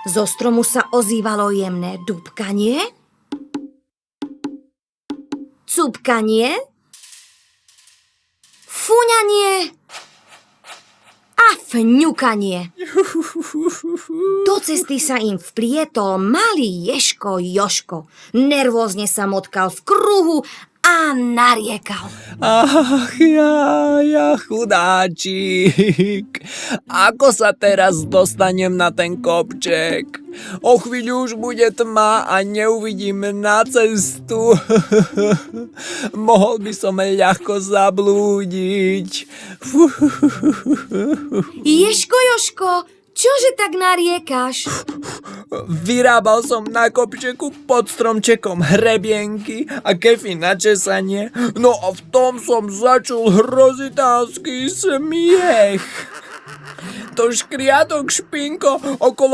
Zo stromu sa ozývalo jemné dúbkanie, cúpkanie, fúňanie a fňukanie. Do cesty sa im vplietol malý Ježko Jožko. Nervózne sa motkal v kruhu a nariekal. Ach, ja chudáčik. Ako sa teraz dostanem na ten kopček? O chvíľu už bude tma a neuvidím na cestu. Mohol by som ľahko zablúdiť. Ježko Jožko, čože tak nariekáš? Vyrábal som na kopčeku pod stromčekom hrebienky a kefy na česanie, no a v tom som začul hrozitánsky smiech. To škriatok špinko okolo